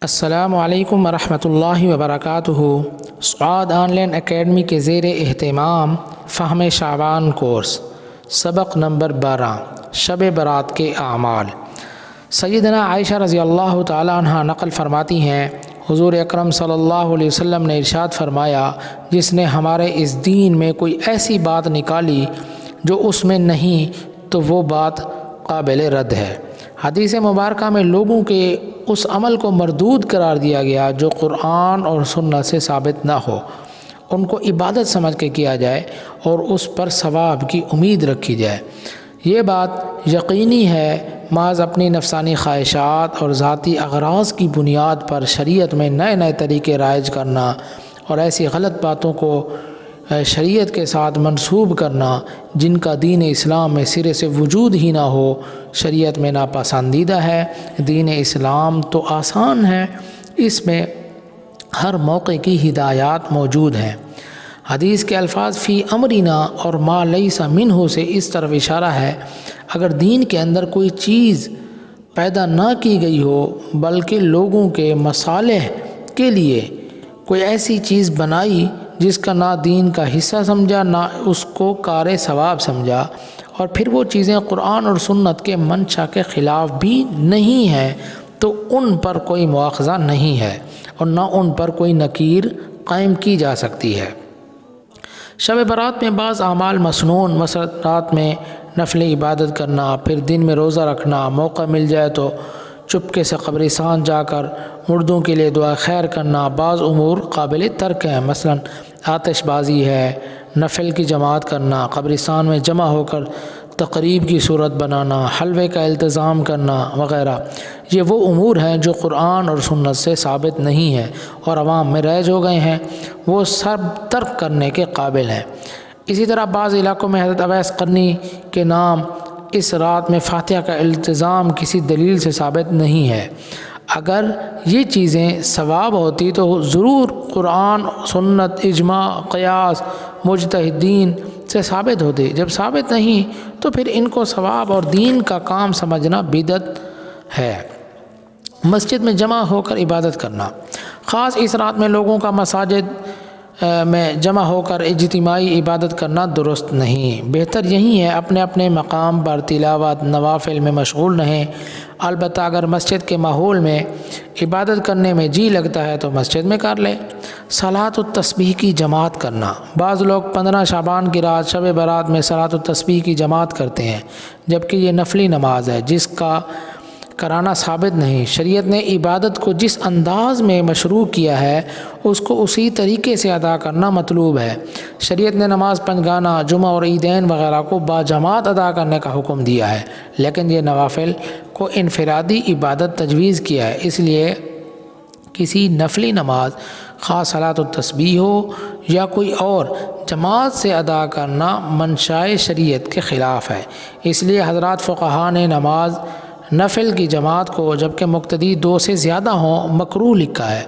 السلام علیکم ورحمۃ اللہ وبرکاتہ۔ سعاد آن لائن اکیڈمی کے زیر اہتمام فہم شعبان کورس، سبق نمبر 12، شب برات کے اعمال۔ سیدنا عائشہ رضی اللہ تعالیٰ عنہ نقل فرماتی ہیں، حضور اکرم صلی اللہ علیہ وسلم نے ارشاد فرمایا، جس نے ہمارے اس دین میں کوئی ایسی بات نکالی جو اس میں نہیں تو وہ بات قابل رد ہے۔ حدیث مبارکہ میں لوگوں کے اس عمل کو مردود قرار دیا گیا جو قرآن اور سنت سے ثابت نہ ہو، ان کو عبادت سمجھ کے کیا جائے اور اس پر ثواب کی امید رکھی جائے۔ یہ بات یقینی ہے، محض اپنی نفسانی خواہشات اور ذاتی اغراض کی بنیاد پر شریعت میں نئے نئے طریقے رائج کرنا اور ایسی غلط باتوں کو شریعت کے ساتھ منسوب کرنا جن کا دین اسلام میں سرے سے وجود ہی نہ ہو، شریعت میں ناپسندیدہ ہے۔ دین اسلام تو آسان ہے، اس میں ہر موقع کی ہدایات موجود ہیں۔ حدیث کے الفاظ فی امرنا اور ما لیس منہ سے اس طرف اشارہ ہے، اگر دین کے اندر کوئی چیز پیدا نہ کی گئی ہو بلکہ لوگوں کے مصالح کے لیے کوئی ایسی چیز بنائی جس کا نہ دین کا حصہ سمجھا نہ اس کو کار ثواب سمجھا، اور پھر وہ چیزیں قرآن اور سنت کے منشا کے خلاف بھی نہیں ہیں، تو ان پر کوئی مواخذہ نہیں ہے اور نہ ان پر کوئی نکیر قائم کی جا سکتی ہے۔ شب برات میں بعض اعمال مسنون، مثلا رات میں نفل عبادت کرنا، پھر دن میں روزہ رکھنا، موقع مل جائے تو چپکے سے قبرستان جا کر مردوں کے لیے دعا خیر کرنا، بعض امور قابل ترک ہیں، مثلا آتش بازی ہے، نفل کی جماعت کرنا، قبرستان میں جمع ہو کر تقریب کی صورت بنانا، حلوے کا التظام کرنا وغیرہ۔ یہ وہ امور ہیں جو قرآن اور سنت سے ثابت نہیں ہیں اور عوام میں رائج ہو گئے ہیں، وہ سب ترک کرنے کے قابل ہیں۔ اسی طرح بعض علاقوں میں حضرت اویس قرنی کے نام اس رات میں فاتحہ کا التظام کسی دلیل سے ثابت نہیں ہے۔ اگر یہ چیزیں ثواب ہوتی تو ضرور قرآن، سنت، اجماع، قیاس، مجتہدین سے ثابت ہوتی۔ جب ثابت نہیں تو پھر ان کو ثواب اور دین کا کام سمجھنا بدعت ہے۔ مسجد میں جمع ہو کر عبادت کرنا، خاص اس رات میں لوگوں کا مساجد میں جمع ہو کر اجتماعی عبادت کرنا درست نہیں۔ بہتر یہی ہے اپنے اپنے مقام پر تلاوت، نوافل میں مشغول رہیں۔ البتہ اگر مسجد کے ماحول میں عبادت کرنے میں جی لگتا ہے تو مسجد میں کر لے۔ صلاۃ التسبیح کی جماعت کرنا، بعض لوگ 15 شعبان کی رات شب برات میں صلاۃ التسبیح کی جماعت کرتے ہیں، جبکہ یہ نفلی نماز ہے جس کا کرانا ثابت نہیں۔ شریعت نے عبادت کو جس انداز میں مشروع کیا ہے اس کو اسی طریقے سے ادا کرنا مطلوب ہے۔ شریعت نے نماز پنجگانہ، جمعہ اور عیدین وغیرہ کو باجماعت ادا کرنے کا حکم دیا ہے، لیکن یہ نوافل کو انفرادی عبادت تجویز کیا ہے، اس لیے کسی نفلی نماز، خاص صلاۃ التسبیح ہو یا کوئی اور، جماعت سے ادا کرنا منشائے شریعت کے خلاف ہے۔ اس لیے حضرات فقہا نے نماز نفل کی جماعت کو، جبکہ مقتدی 2 سے زیادہ ہوں، مکروہ لکھا ہے۔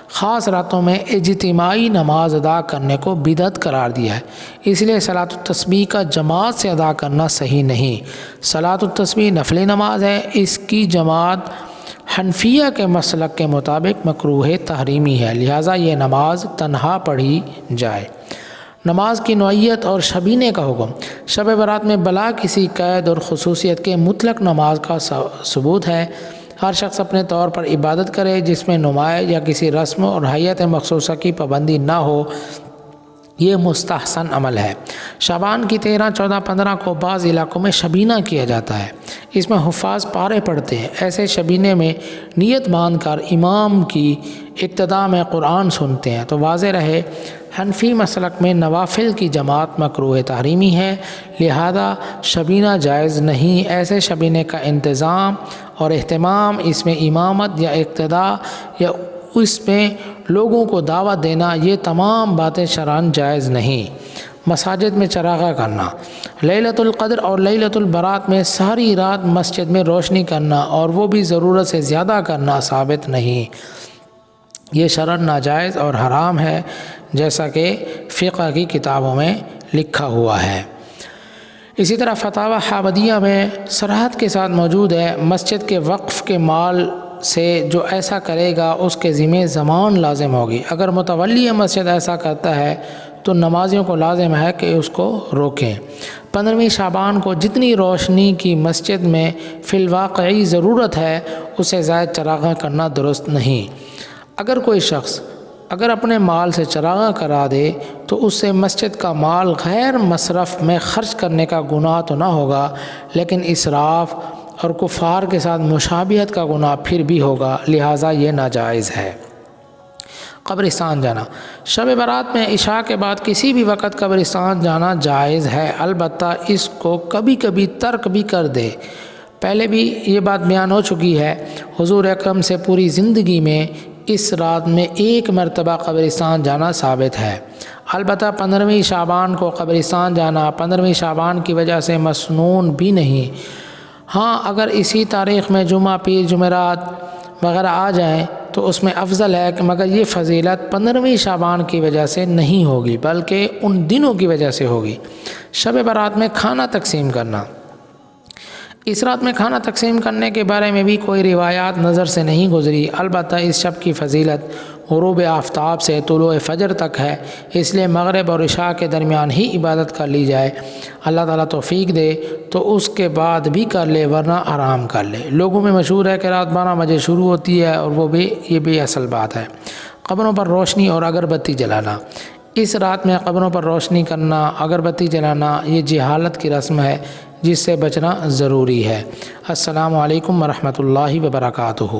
خاص راتوں میں اجتماعی نماز ادا کرنے کو بدعت قرار دیا ہے، اس لیے صلاۃ التسبیح کا جماعت سے ادا کرنا صحیح نہیں۔ صلاۃ التسبیح نفلی نماز ہے، اس کی جماعت حنفیہ کے مسلک کے مطابق مکروہ تحریمی ہے، لہٰذا یہ نماز تنہا پڑھی جائے۔ نماز کی نوعیت اور شبینے کا حکم، شب برات میں بلا کسی قید اور خصوصیت کے مطلق نماز کا ثبوت ہے۔ ہر شخص اپنے طور پر عبادت کرے جس میں نماز یا کسی رسم اور حیت مخصوصہ کی پابندی نہ ہو، یہ مستحسن عمل ہے۔ شعبان کی 13، 14، 15 کو بعض علاقوں میں شبینہ کیا جاتا ہے، اس میں حفاظ پارے پڑھتے ہیں۔ ایسے شبینے میں نیت باندھ کر امام کی اقتداء میں قرآن سنتے ہیں، تو واضح رہے حنفی مسلک میں نوافل کی جماعت مکروہ تحریمی ہے، لہذا شبینہ جائز نہیں۔ ایسے شبینے کا انتظام اور اہتمام، اس میں امامت یا اقتداء یا اس میں لوگوں کو دعوت دینا، یہ تمام باتیں شرعاً جائز نہیں۔ مساجد میں چراغاں کرنا، لیلۃ القدر اور لیلۃ البرات میں ساری رات مسجد میں روشنی کرنا اور وہ بھی ضرورت سے زیادہ کرنا ثابت نہیں، یہ شرعاً ناجائز اور حرام ہے، جیسا کہ فقہ کی کتابوں میں لکھا ہوا ہے۔ اسی طرح فتاوی حامدیہ میں صراحت کے ساتھ موجود ہے، مسجد کے وقف کے مال سے جو ایسا کرے گا اس کے ذمہ ضمان لازم ہوگی۔ اگر متولی مسجد ایسا کرتا ہے تو نمازیوں کو لازم ہے کہ اس کو روکیں۔ 15ویں شعبان کو جتنی روشنی کی مسجد میں فی الواقعی ضرورت ہے اسے زائد چراغاں کرنا درست نہیں۔ اگر کوئی شخص اگر اپنے مال سے چراغاں کرا دے تو اس سے مسجد کا مال غیر مصرف میں خرچ کرنے کا گناہ تو نہ ہوگا، لیکن اسراف اور کفار کے ساتھ مشابہت کا گناہ پھر بھی ہوگا، لہٰذا یہ ناجائز ہے۔ قبرستان جانا، شب برات میں عشاء کے بعد کسی بھی وقت قبرستان جانا جائز ہے، البتہ اس کو کبھی کبھی ترک بھی کر دے۔ پہلے بھی یہ بات بیان ہو چکی ہے، حضور اکرم سے پوری زندگی میں اس رات میں ایک مرتبہ قبرستان جانا ثابت ہے۔ البتہ 15ویں شعبان کو قبرستان جانا 15ویں شعبان کی وجہ سے مسنون بھی نہیں۔ ہاں اگر اسی تاریخ میں جمعہ، پیر، جمعرات وغیرہ آ جائیں تو اس میں افضل ہے، مگر یہ فضیلت 15ویں شعبان کی وجہ سے نہیں ہوگی بلکہ ان دنوں کی وجہ سے ہوگی۔ شب برات میں کھانا تقسیم کرنا، اس رات میں کھانا تقسیم کرنے کے بارے میں بھی کوئی روایات نظر سے نہیں گزری، البتہ اس شب کی فضیلت غروب آفتاب سے طلوع فجر تک ہے، اس لیے مغرب اور عشاء کے درمیان ہی عبادت کر لی جائے۔ اللہ تعالیٰ توفیق دے تو اس کے بعد بھی کر لے، ورنہ آرام کر لے۔ لوگوں میں مشہور ہے کہ رات 12 بجے شروع ہوتی ہے اور یہ بھی اصل بات ہے۔ قبروں پر روشنی اور اگربتی جلانا، اس رات میں قبروں پر روشنی کرنا، اگربتی جلانا یہ جہالت کی رسم ہے جس سے بچنا ضروری ہے۔ السلام علیکم ورحمۃ اللہ وبرکاتہ۔